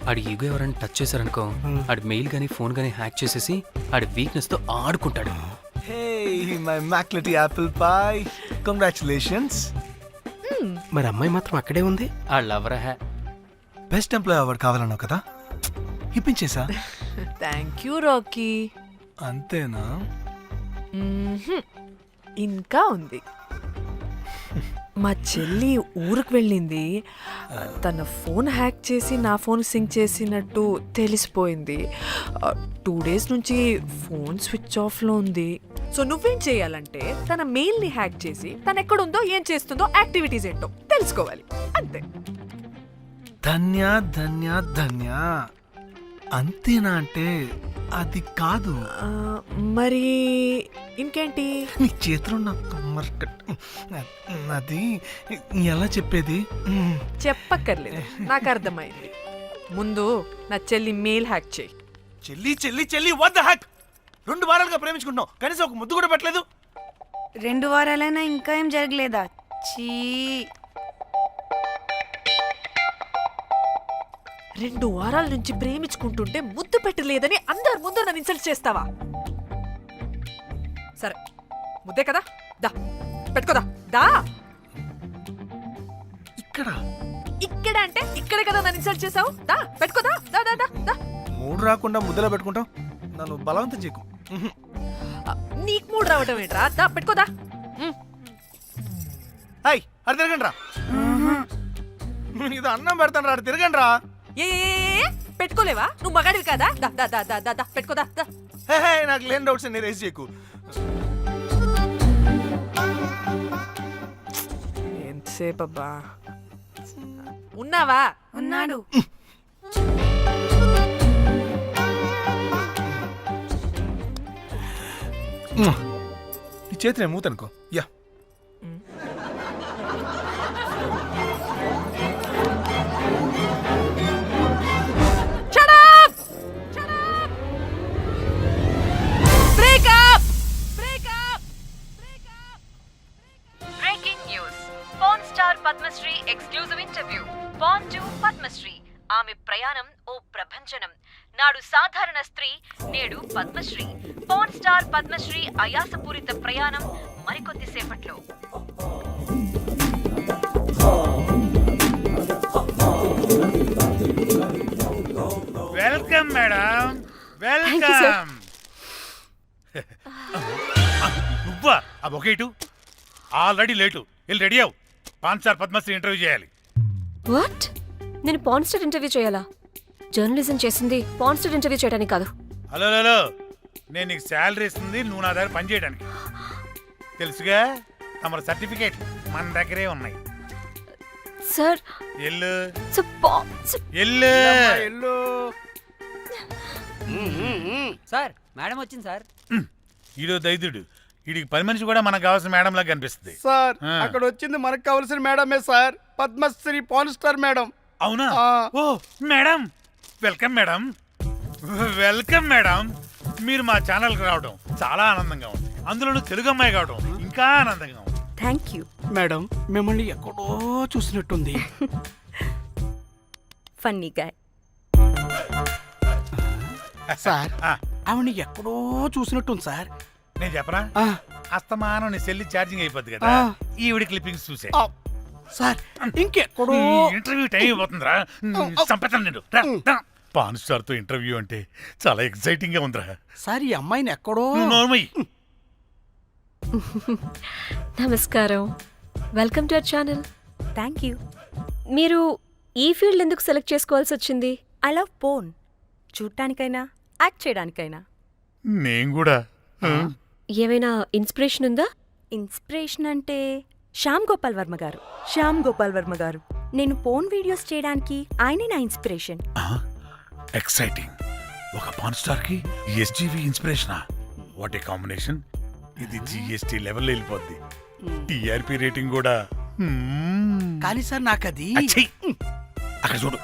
ఆడి ego ఎవరైనా touch చేశారనుకో ఆడి mail గానీ phone గానీ హ్యాక్ చేసేసి ఆడి వీక్నెస్ తో ఆడుకుంటాడు. Hey, my McLetty apple pie. Congratulations. మరి అమ్మాయి మాత్రం అక్కడే ఉంది. ఆ లవర్ హ్యా బెస్ట్ ఎంప్లాయ్ అవార్డు కావాలన్నావు కదా, ఇప్పించేసా. Thank you Rocky. అంతేనా? ఇంకా ఉంది. మా చెల్లి ఊరికి వెళ్ళింది. తన ఫోన్ హ్యాక్ చేసి నా ఫోన్ సింక్ చేసినట్టు తెలిసిపోయింది. 2 days నుంచి ఫోన్ స్విచ్ ఆఫ్లో ఉంది. సో నువ్వేం చేయాలంటే తన మెయిల్ని హ్యాక్ చేసి తను ఎక్కడుందో ఏం చేస్తుందో యాక్టివిటీస్ ఏంటో తెలుసుకోవాలి, అంతే. ధన్య ధన్య ధన్య. అంతేనా అంటే అది కాదు. మరి ఇంకేంటి? నీ చేతిలో అది ఎలా చెప్పేది? చెప్పక్కర్లేదు, నాకు అర్థమైంది. ముందు నా చెల్లి మెయిల్ హ్యాక్ చేయి. చెల్లి చెల్లి చెల్లి వాట్ ద హ్యాక్? 2 వారాలుగా ప్రేమించుకుంటున్నాం, కనీసం ఒక ముద్దు కూడా పెట్టలేదు. 2 వారాలైనా ఇంకా ఏం జరగలేదా? చీ. 2 వారాల నుంచి ప్రేమించుకుంటుంటే ముద్దు పెట్టలేదని అందరి ముందు నన్ను ఇన్సల్ట్ చేస్తావా? సరే ముద్దే కదా, దా పెట్టుకోదా. దా ఇక్కడ ఇక్కడ అంటే ఇక్కడే కదా నన్ను ఇన్సల్ట్ చేసావు. దా పెట్టుకోదా. దా దా దా దా. మూడు రాకుండా ముద్దలో పెట్టుకుంటాం, నన్ను బలవంతం చేయకు. నీకు మూడు రావటం ఏంట్రా? దా పెట్టుకోదా. హాయ్ అది తిరగండి రా. ఇది అన్నం పెడతాను రా, తిరగండి రా. ఏ పెట్టుకోలేవా? నువ్వు మగాడివి కదా. దా దా దా దా దా దా పెట్టుకోదా. దా. హే నాకు లేని డౌట్స్ అన్ని రేస్ చేయకు. ఎంతసేపు అబ్బా ఉన్నావా? ఉన్నాడు. ఈ చేతిని మూతనుకో. యా Padmasri exclusive interview. Pan to Padmasri. ఆమె ప్రయాణం ఓ ప్రభంజనం. నాడు సాధారణ స్త్రీ, నేడు పద్మశ్రీ. పాన్ స్టార్ పద్మశ్రీ అయాసపూరిత ప్రయాణం మరికొద్ది సేపట్లో. Welcome madam, welcome. నువ్వా? ఆ బొకేటు ఆల్రెడీ లేటు. వెళ్ళి రెడీ అవు, పాన్ స్టార్ పద్మశ్రీ ఇంటర్వ్యూ చేయాలి. వాట్? నేను పాన్ స్టార్ ఇంటర్వ్యూ చేయాలా? జర్నలిజం చేసింది పాన్ స్టార్ ఇంటర్వ్యూ చేయడానికి కాదు. హలో హలో, నేను నీకు శాలరీ ఇస్తుంది నువ్వు నా దగ్గర పని చేయడానికి. తెలుసుగా, తమ సర్టిఫికేట్ మన దగ్గరే ఉన్నాయి. సార్ ఎల్లు ఎల్లు. సార్ మేడం వచ్చింది సార్. ఈడో దైదుడు, వీడికి పని మనిషి కూడా మనకు కావాల్సిన మేడం లాగా కనిపిస్తుంది సార్ అక్కడ వచ్చింది మనకు కావాల్సిన మేడమే sir, Padmasri pan star madam. అవునా? ఓ madam, welcome madam, welcome madam. మీరు మా ఛానల్కి రావడం చాలా ఆనందంగా ఉంది. అందులోనూ తెలుగు అమ్మాయి కావడం ఇంకా ఆనందంగా ఉంది. థ్యాంక్ యూ మేడం, మిమ్మల్ని ఎక్కడో చూసినట్టుంది. Funny guy. సార్ ఆవిడ ఎక్కడో చూసినట్టుంది సార్. నేను చెప్పనా? అస్తమానం నీ సెల్లి ఛార్జింగ్ అయిపోద్ది కదా, ఈవిడ క్లిప్పింగ్స్ చూసే. సార్ ఇంకెక్కడో ఇంటర్వ్యూ టైం అయిపోతుందిరా, సంపెతాను నేను. పాన్ స్టార్ తో ఇంటర్వ్యూ అంటే చాలా ఎక్సైటింగ్ గా ఉందిరా. సార్ ఈ అమ్మాయిని ఎక్కడో. నోర్మయ్యి. నమస్కారం, welcome to our channel. Thank you. మీరు ఈ ఫీల్డ్ ఎందుకు సెలెక్ట్ చేసుకోవాల్సి వచ్చింది? I love porn. చూడటానికైనా యాక్ట్ చేయడానికైనా. నేను కూడా. ఏమైనా ఇన్స్పిరేషన్ ఉందా? ఇన్స్పిరేషన్ అంటే శ్యామ్ గోపాల్ వర్మ గారు. నేను పోన్ వీడియోస్ చేయడానికి ఆయనే నా ఇన్స్పిరేషన్. ఎక్సైటింగ్. ఒక పాన్ స్టార్ కి ఎస్జీవి ఇన్స్పిరేషనా? What a combination. ఇది జిఎస్టీ లెవెల్ వెళ్ళిపోద్ది. టిఆర్పి రేటింగ్ కూడా. కానీ సార్ నాకది అక్కడ చూడు.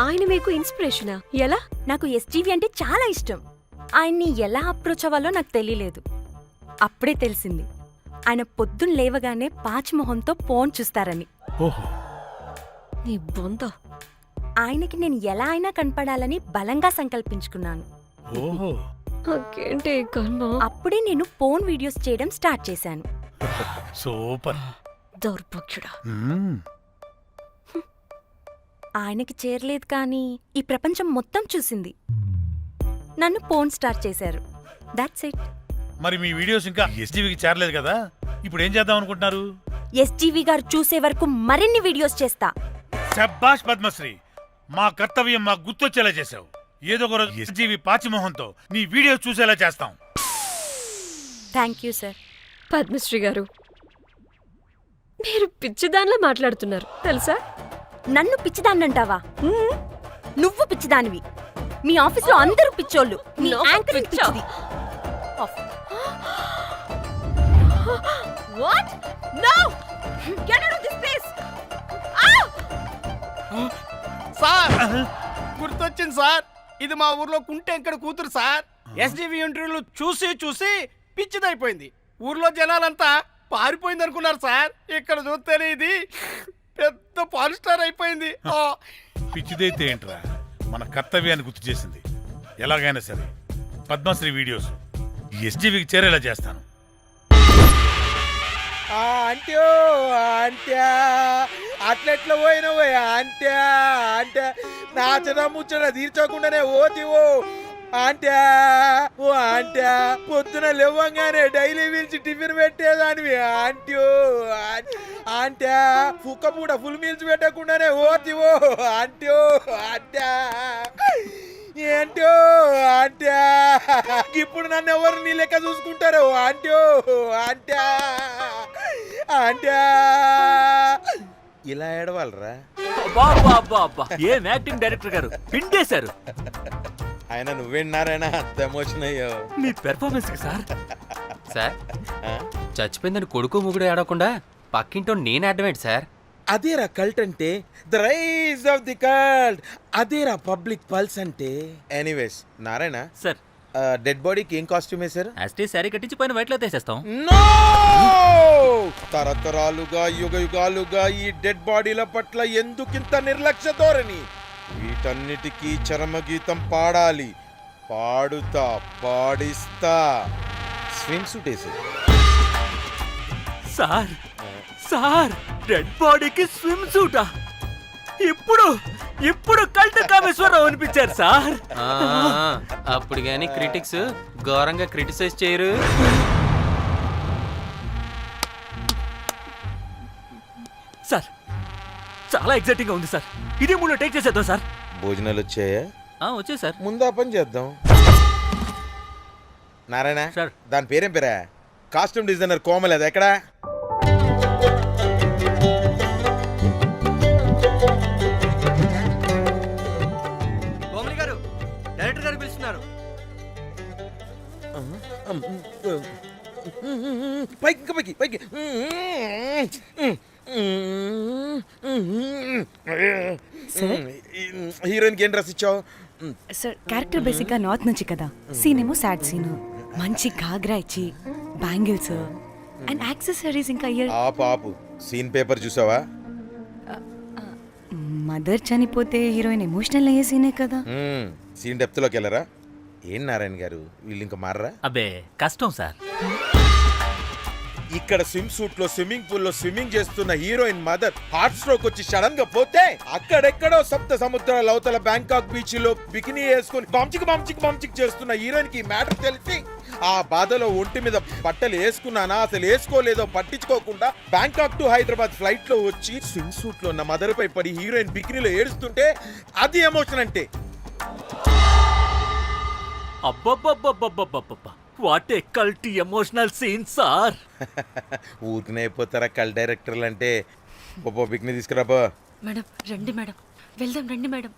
ఆయన మీకు ఇన్స్పిరేషనా? ఎలా? నాకు ఎస్జీవి అంటే చాలా ఇష్టం. ఆయన్ని ఎలా అప్రోచ్ అవ్వాలో నాకు తెలియలేదు. అప్పుడే తెలిసింది ఆయన పొద్దున్న లేవగానే పాచిమొహంతో ఫోన్ చూస్తారని. ఓహో, నీ బొంద. ఆయనకి నేను ఎలా అయినా కనపడాలని బలంగా సంకల్పించుకున్నాను. ఓహో నాకేంటి ఈ కర్మ? అప్పుడే నేను ఫోన్ వీడియోస్ చేయడం స్టార్ట్ చేశాను. సూపర్. దౌర్భాగ్యుడా. మ్మ్. ఆయనకి చేరలేదు కానీ ఈ ప్రపంచం మొత్తం చూసింది. నన్ను ఫోన్ స్టార్ట్ చేశారు. That's it. మరి మీ వీడియోస్ ఇంకా ఎస్టీవీకి చేరలేదు కదా, ఇప్పుడు ఏం చేద్దాం అనుకుంటున్నారు? ఎస్జీవి గారు చూసే వరకు మరిన్ని వీడియోస్ చేస్తా. శబ్బాష్ పద్మశ్రీ, మా కర్తవ్యం మాకు గుర్తొచ్చేలా చేసావు. ఏదో ఒక రోజు ఎస్జీవి పాచిమోహంతో నీ వీడియోస్ చూసేలా చేస్తాం. Thank you sir. పద్మశ్రీ గారు, మీరు పిచ్చిదానిలా మాట్లాడుతున్నారు తెలుసా? నన్ను పిచ్చిదాన్నంటావా? నువ్వు పిచ్చిదానివి. మీ ఆఫీస్లో అందరూ పిచ్చోళ్ళు. మీ నాకు యాంకరింగ్ పిచ్చా? పిచ్చిది. Of. What? No! Get out of this place! Sir గుర్తొచ్చింది సార్, ఇది మా ఊర్లో కుంటెంకడ కూతురు సార్. ఎస్డివి ఇంటర్వ్యూలు చూసి చూసి పిచ్చిదైపోయింది. ఊర్లో జనాలంతా పారిపోయింది అనుకున్నారు సార్. ఇక్కడ చూస్తేనే ఇది పెద్ద పాన్ స్టార్ అయిపోయింది. పిచ్చిదైతే ఏంట్రా, మన కర్తవ్యాన్ని గుర్తు చేసింది. ఎలాగైనా సరే పద్మశ్రీ వీడియోస్ ఎస్టీవీకి చేరేలా చేస్తాను. అంట్యో అంట్యా అట్లెట్లా పోయినవో అంట్యా అంటే నాచన ముచ్చట తీర్చకుండానే ఓతివో అంట్యా. ఓ అంట్యా పొద్దున లేవంగానే డైలీ పిలిచి టిఫిన్ పెట్టేదానివి అంట్యో అంట్యా. కుక్క పూట ఫుల్ మీల్స్ పెట్టకుండానే ఓతివో అంట్యో అంట్యా. ఏంటో అంట్యా ఇప్పుడు నన్ను ఎవరు నీ లెక్క చూసుకుంటారు అంట్యో అంట్యా అంట్యా. ఇలా ఏడవాలరా? ఏం యాక్టింగ్ డైరెక్టర్ గారు పిండేశారు. ఆయన నువ్వేనారాయణ అంత ఎమోషన్ అయ్యో. మీ పెర్ఫార్మెన్స్ కి సార్. సార్ చచ్చిపోయిందని కొడుకు ముగుడు ఏడవకుండా పక్కింటో నేను ఆడమేంటి సార్? అదేరా కల్ట్ అంటే, the rise of the cult. అదేరా పబ్లిక్ పల్స్ అంటే. ఎనీవేస్ నారాయణ సార్, డెడ్ బాడీకి ఏం కాస్ట్యూమ్ వేశారు? యాస్టీ శారీ కట్టించి పైన వైట్లో తీసేస్తాం. నో! తరతరాలుగా యుగ యుగాలుగా ఈ డెడ్ బాడీల పట్ల ఎందుకింత నిర్లక్ష్య ధోరణి? వీటన్నిటికీ చరమగీతం పాడాలి. పాడుతా, పాడిస్తా. స్విమ్ సూట్ వేసి సార్ సార్, డెడ్ బాడీకి స్విమ్ సూటా? ఇప్పుడు కల్ట్ కామేశ్వరరావు అనిపించారు సార్. అప్పుడు గాని క్రిటిక్స్ ఘోరంగా క్రిటిసైజ్ చేయరు. సార్ చాలా ఎక్సైటింగ్ గా ఉంది సార్. ఇది ముందు టేక్ చేసేద్దాం సార్. భోజనాలు వచ్చాయా? వచ్చే సార్. ముందు ఆ పని చేద్దాం. నారాయణ సార్. దాని పేరేం పేరా? కాస్ట్యూమ్ డిజైనర్ కోమల్, అది ఎక్కడా? కోమలి గారు, డైరెక్టర్ గారు పిలుస్తున్నారు. పైకి ఇంకా పైకి పైకి. హీరోయిన్కి ఏం డ్రెస్ ఇచ్చావు? సార్ క్యారెక్టర్ బేసిక్ గా నార్త్ నుంచి కదా, సీన్ ఏమో సాడ్ సీన్. మంచి ఘాగ్రా ఇచ్చి బ్యాంగిల్స్ అండ్ యాక్సెసరీస్ ఇంకా ఇయర్. ఆపు సీన్ పేపర్ చూసావా? మదర్ చనిపోతే హీరోయిన్ ఎమోషనల్ అయ్యే సీనే కదా. సీన్ డెప్త్ లోకి వెళ్ళరా? ఏం నారాయణ గారు వీళ్ళు ఇంకా మారరా? అబ్బే కష్టం సార్. ఇక్కడ స్విమ్ సూట్ లో స్విమ్మింగ్ పూల్ లో స్విమ్మింగ్ చేస్తున్న హీరోయిన్ మదర్ హార్ట్ స్ట్రోక్ వచ్చి సడన్ గా పోతే, అక్కడెక్కడో సప్త సముద్రాల అవతల బ్యాంకాక్ బీచ్ లో బికినీ వేసుకుని బంచిక్ చేస్తున్న హీరోయిన్ కి మ్యాటర్ తెలిసి ఆ బాధలో ఒంటి మీద బట్టలు వేసుకున్నానా అసలు వేసుకోలేదో పట్టించుకోకుండా బ్యాంకాక్ టు హైదరాబాద్ ఫ్లైట్ లో వచ్చి స్విమ్ సూట్ లో ఉన్న మదర్ పై పడి హీరోయిన్ బికినీలో ఏడుస్తుంటే అది ఎమోషన్ అంటే. అబ్బబ్బబ్బబ్బబ్బబ్బబ్బ, what a culty emotional scene sir. ఊరికనే అయిపోతారా కల్ డైరెక్టర్లు అంటే? బికినీ తీసుకురాబో. మేడం రండి మేడం, వెళ్దాం రండి మేడం.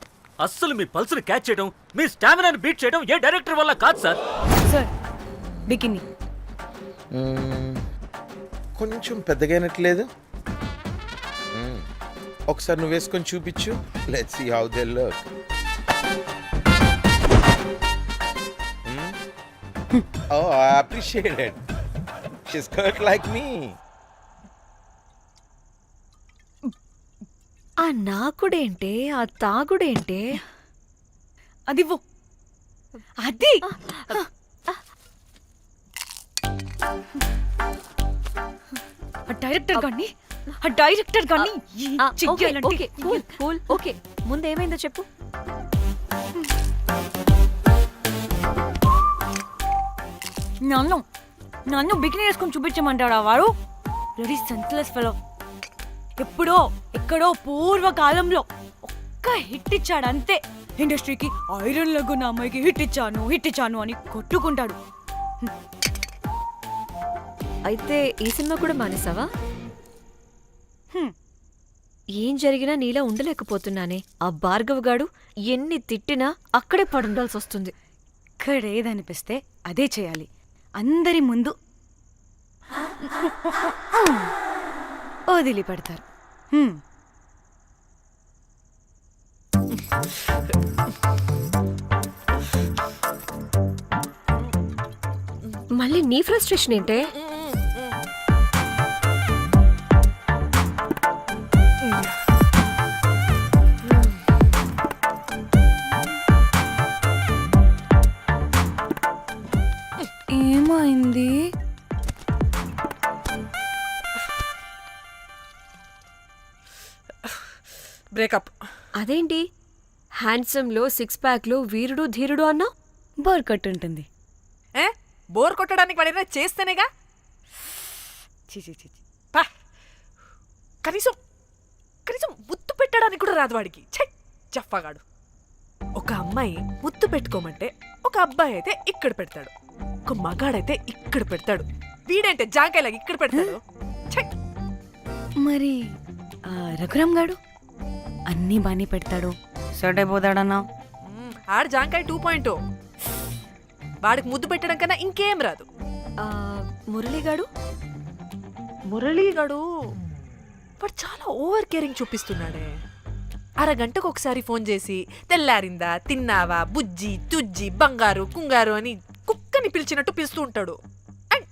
అస్సలు మీ పల్స్ని క్యాచ్ చేయడం, మీ స్టామినాని బీట్ చేయడం ఏ డైరెక్టర్ వల్ల కాదు సార్. సార్ బికినీ కొంచెం పెద్దగైనట్లేదు. ఒకసారి నువ్వు వేసుకొని చూపించు. Let's see how they look. Oh, I appreciate it. She's cut like me. ఆ నాకుడేంటే ఆ తాగుడేంటే అదివ్వు. అది ఆ డైరెక్టర్ గాని ఓకే కూల్ కూల్ ఓకే ముందేమైందో చెప్పు. నన్ను బికినీ వేసుకొని చూపించమంటాడా వాడు? Ready senseless fellow. ఎప్పుడో ఎక్కడో పూర్వకాలంలో ఒక్క హిట్ ఇచ్చాడు అంతే. ఇండస్ట్రీకి ఐరన్ లగున్న అమ్మాయికి హిట్ ఇచ్చాను అని కొట్టుకుంటాడు. అయితే ఈ సినిమా కూడా మానేసావా? ఏం జరిగినా నీలా ఉండలేకపోతున్నానే. ఆ భార్గవ్ గాడు ఎన్ని తిట్టినా అక్కడే పడుండాల్సి వస్తుంది. ఇక్కడ ఏదనిపిస్తే అదే చేయాలి. అందరి ముందు వదిలిపెడతారు. మళ్ళీ నీ ఫ్రస్ట్రేషన్ ఏంటే? ఏమైంది? బ్రేకప్. అదేంటి హ్యాండ్సమ్ లో సిక్స్ ప్యాక్ లో వీరుడు ధీరుడు అన్నా? బోర్ కొట్టుంటుంది. బోర్ కొట్టడానికి వాడైనా చేస్తేనేగా. పా. కనీసం ముద్దు పెట్టడానికి కూడా రాదు వాడికి. చెప్పగాడు. ఒక అమ్మాయి ముద్దు పెట్టుకోమంటే ఒక అబ్బాయి అయితే ఇక్కడ పెడతాడు, ఒక మగాడైతే ఇక్కడ పెడతాడు. వీడంటే జాంకాయలాగా ఇక్కడ పెడతాడు. మరి రఘురామ్ గాడు అన్నీ బానే పెడతాడు, సెట్ అయిపోతాడన్నా. ఆడు జాంకాయ 2.0. వాడికి ముద్దు పెట్టడం కన్నా ఇంకేం రాదు. మురళీగాడు వాడు చాలా ఓవర్ కేరింగ్ చూపిస్తున్నాడే. అరగంటకు ఒకసారి ఫోన్ చేసి తెల్లారిందా, తిన్నావా, బుజ్జి తుజ్జి, బంగారు కుంగారు అని కుక్కని పిలిచినట్టు పిలుస్తూ ఉంటాడు. అండ్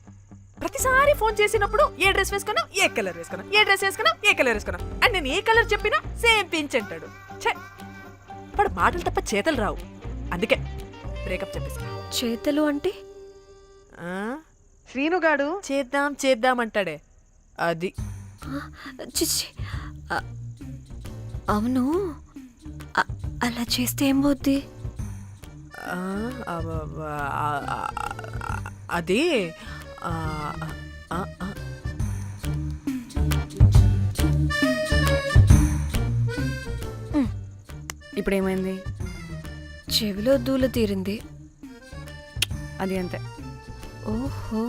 ప్రతిసారి ఫోన్ చేసినప్పుడు ఏ డ్రెస్ వేసుకున్నావు, ఏ కలర్ వేసుకున్నావు, ఏ డ్రెస్ వేసుకున్నావు, ఏ కలర్ వేసుకున్నావు అండ్ నేను ఏ కలర్ చెప్పినా సేమ్ పించ్ అంటాడు. వాడు మాటలు తప్ప చేతలు రావు. అందుకే బ్రేకప్ చెప్పేసి. చేతలు అంటే శ్రీనుగాడు చేద్దాం అంటాడే అది. చిచ్చి అవును, అలా చేస్తే ఏం పోద్ది? అది ఇప్పుడేమైంది? చెవిలో దూల తీరింది. అది అంతే. ఓహో.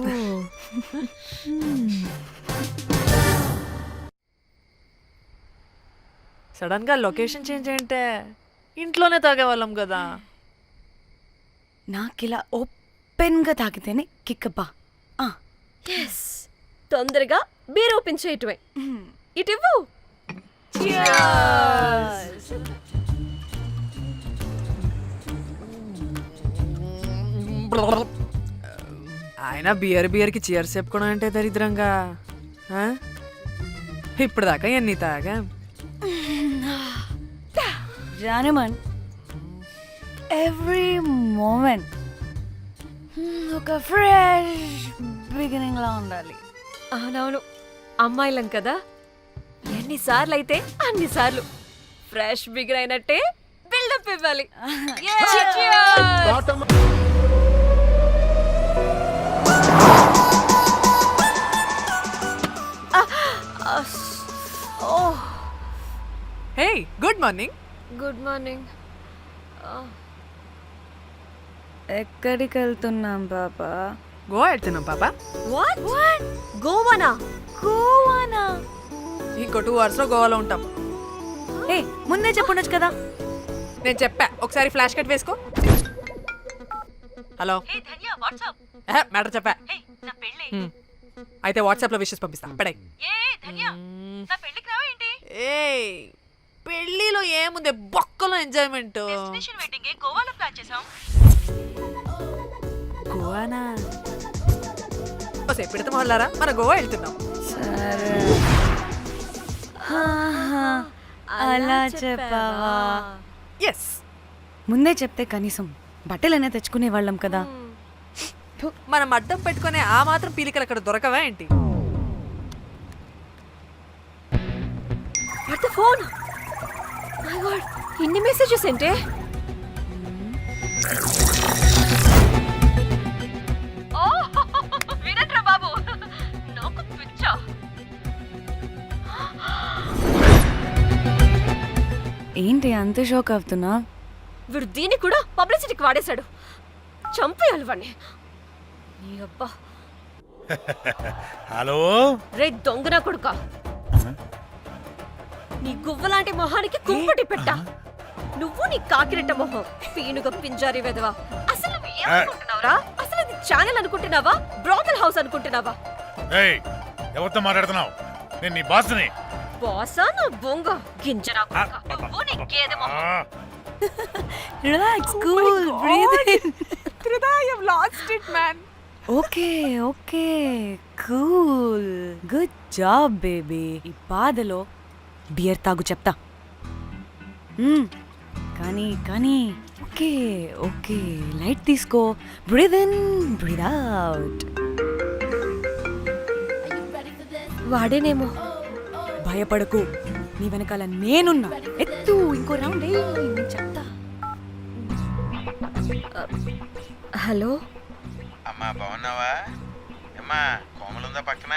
సడన్ గా లొకేషన్ చేంజ్ అంటే ఇంట్లోనే తాగేవాళ్ళం కదా. నాకిలా ఓపెన్ గా తాగితేనే కిక్కబ్బా. ఎస్, తొందరగా బీర్ ఓపెన్ చేయటమే. ఇటివ్వు. ఆయన బియర్కి చీర్స్ చెప్పుకోవడం అంటే దరిద్రంగా. ఇప్పుడు దాకా ఎన్ని తాగా. జానమన్ ఎవ్రీ మూమెంట్ ఒక ఫ్రెష్ బిగినింగ్ లా ఉండాలి. అవునవును, అమ్మాయిలం కదా, ఎన్నిసార్లు అయితే అన్నిసార్లు ఫ్రెష్ బిగిన్ అయినట్టే బిల్డప్ ఇవ్వాలి. హే, గుడ్ మార్నింగ్. Good morning. ఎక్కడికి వెళ్తున్నాం పాపా? గోవా వెళ్తున్నాం పాపా. వాట్? గోవానా? ఇంకో 2 hours లో గోవాలో ఉంటాం. ఏ ముందే చెప్పుండొచ్చు కదా. నేను చెప్పా, ఒకసారి ఫ్లాష్ కట్ వేసుకో. హలో, మ్యాటర్ చెప్పా. అయితే వాట్సాప్ లో విషెస్ పంపిస్తా. పడే. ఏ పెళ్లిలో ఏముంది, బొక్కలో ఎంజాయ్మెంట్. గోవానా? పెడితే మొదలారా, మన గోవా వెళ్తున్నాం. సరే అలా చెప్పావా ఎస్. ముందే చెప్తే కనీసం బట్టలైనా తెచ్చుకునే వాళ్ళం కదా. మనం అడ్డం పెట్టుకునే ఆ మాత్రం పీలికలు అక్కడ దొరకవా ఏంటి? What the phone? My God, ఇన్ని మెసేజెస్ ఏంటే? ఓ వినట్రా బాబు, నాకు పిచ్చా. ఏంటి అంత షోక్ అవుతున్నా? వీడు దీన్ని కూడా పబ్లిసిటీకి వాడేశాడు. చంపేయాలి వాడిని. నీ అబ్బా. హలో రే దొంగన కొడుకా, నీ గువ్వలాంటి మొహానికి కుంపటి పెట్ట. నువ్వు నీ కాకిరెట్ట మొహం, పీనుగ పింజారి వెదవా. అసలు నువ్వు ఏమనుకుంటున్నావురా? అసలు ఇది ఛానల్ అనుకుంటున్నావా, బ్రోకల్ హౌస్ అనుకుంటున్నావా? ఏయ్, ఎవరితో మాట్లాడుతున్నావు? నేను నీ బాస్ని. బాసా నా బొంగ గింజరా కొడుకా. నువ్వు నీ గేదె మొహం. Relax, cool, breathe in. Trida, I have lost it, man. Okay okay, cool, good job baby. ఈ బాధలో బియర్ తాగు చెప్తా. కానీ కానీ ఓకే ఓకే, లైట్ తీసుకో. Breathe in, breathe out. వాడేనేమో. భయపడకు, నీ వెనకాల నేనున్నా. ఎత్తు, ఇంకో రౌండ్ నేను చెప్తా. హలో అమ్మా బాగున్నావా? అమ్మా కోమలుందా పక్కన?